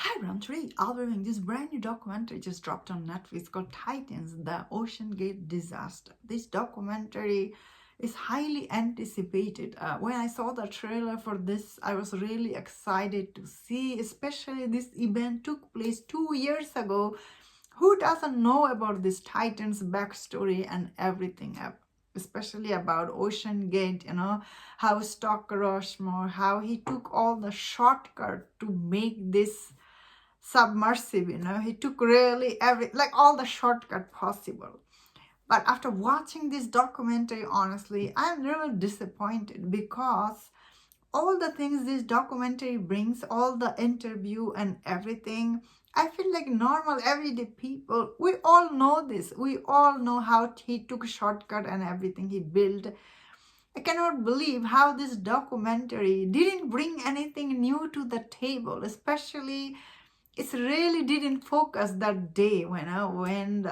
Hi, everyone. Today I'll be reviewing this brand new documentary just dropped on Netflix called Titans, the Oceangate Disaster. This documentary is highly anticipated. When I saw the trailer for this, I was really excited to see, especially this event took place 2 years ago. Who doesn't know about this Titans backstory and everything? Especially about Ocean Gate, how Stock Rushmore, how he took all the shortcut to make this submersive, he took really all the shortcut possible. But after watching this documentary, honestly, I'm really disappointed because all the things this documentary brings, all the interview and everything, I feel like normal everyday people, we all know this. We all know how he took a shortcut and everything he built. I cannot believe how this documentary didn't bring anything new to the table, especially it really didn't focus that day when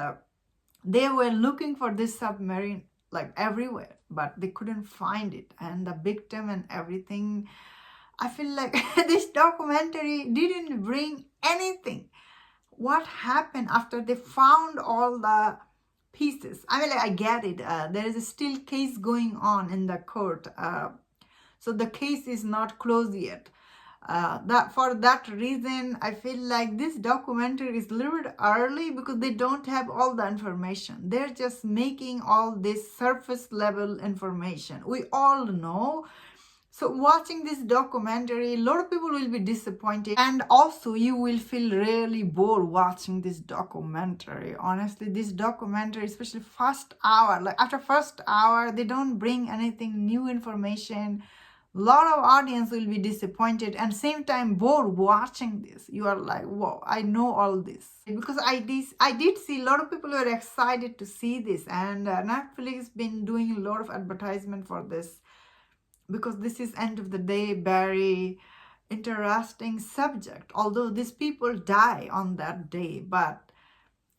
they were looking for this submarine like everywhere, but they couldn't find it, and the victim and everything. I feel like this documentary didn't bring anything. What happened after they found all the pieces? I mean, like, I get it. There is a still case going on in the court, so the case is not closed yet. That for that reason, I feel like this documentary is a little bit early because they don't have all the information. They're just making all this surface level information. We all know. So watching this documentary, a lot of people will be disappointed, and also you will feel really bored watching this documentary. Honestly, this documentary, especially first hour, like after first hour, they don't bring anything new information. A lot of audience will be disappointed and same time bored watching this. You are like, whoa, I know all this. Because I did see a lot of people were excited to see this, and Netflix been doing a lot of advertisement for this because this is end of the day very interesting subject. Although these people die on that day, but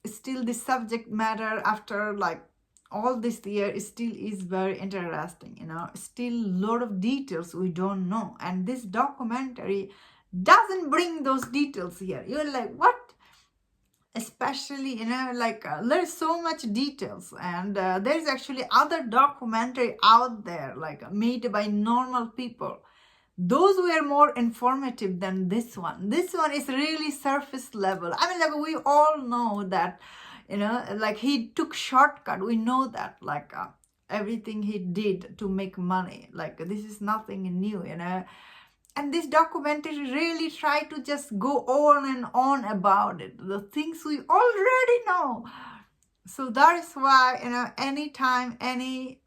still the subject matter after like all this year still is very interesting, still a lot of details we don't know, and this documentary doesn't bring those details here. You're like, what? Especially there's so much details, and there's actually other documentary out there like made by normal people. Those were more informative than this one. This one is really surface level. I mean, like, we all know that, like, he took shortcut. We know that, like, everything he did to make money. Like, this is nothing new, And this documentary really tried to just go on and on about it, the things we already know. So that is why, anytime any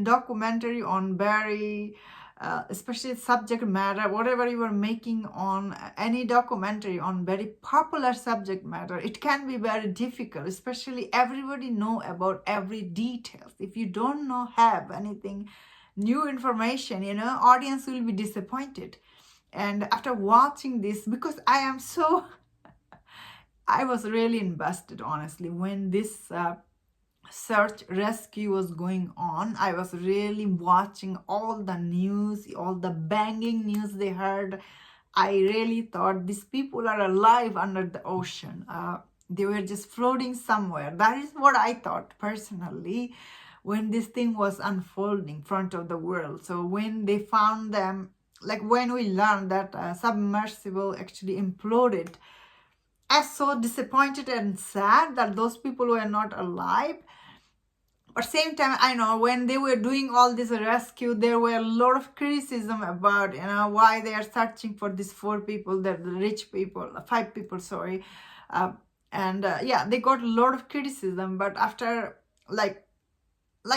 documentary on Barry, especially subject matter, whatever you are making on any documentary on very popular subject matter, it can be very difficult, especially everybody know about every details. If you don't have anything new information, audience will be disappointed. And after watching this, because I was really invested, honestly, when this search rescue was going on. I was really watching all the news, all the banging news they heard. I really thought these people are alive under the ocean. They were just floating somewhere. That is what I thought personally when this thing was unfolding in front of the world. So when they found them, like when we learned that submersible actually imploded, I was so disappointed and sad that those people were not alive. But same time, I know when they were doing all this rescue, there were a lot of criticism about, why they are searching for these 4 people, the rich people, 5 people, sorry. Yeah, they got a lot of criticism, but after, like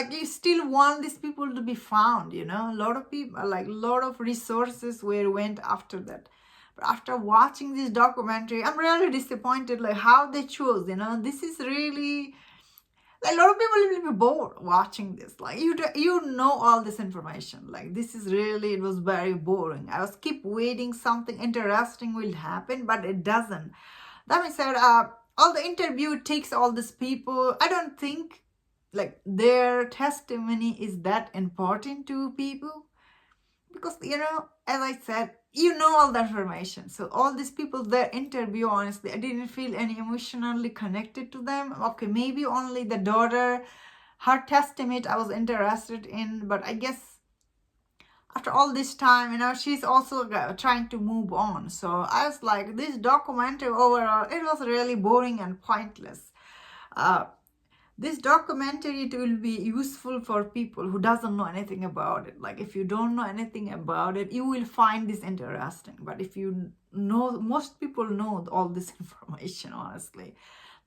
you still want these people to be found, a lot of people, like a lot of resources went after that. But after watching this documentary, I'm really disappointed, like how they chose, this is really, a lot of people will be bored watching this. Like, you know all this information. Like, this is really, it was very boring. I was keep waiting something interesting will happen, but it doesn't. That being said, all the interview takes all these people. I don't think like their testimony is that important to people. because, as I said, all the information. So all these people, their interview, honestly, I didn't feel any emotionally connected to them. Okay, maybe only the daughter, her testament I was interested in, but I guess after all this time, she's also trying to move on. So I was like, this documentary overall, it was really boring and pointless. Uh, this documentary, it will be useful for people who doesn't know anything about it. Like if you don't know anything about it, you will find this interesting. But if you know, most people know all this information, honestly.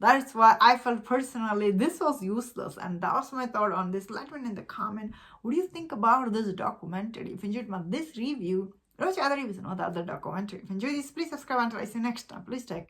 That's why I felt personally this was useless, and that was my thought on this. Let me know in the comment, what do you think about this documentary? If you enjoyed this review, watch other reviews and other documentary. If you enjoyed this, please subscribe until I see you next time. Please take care.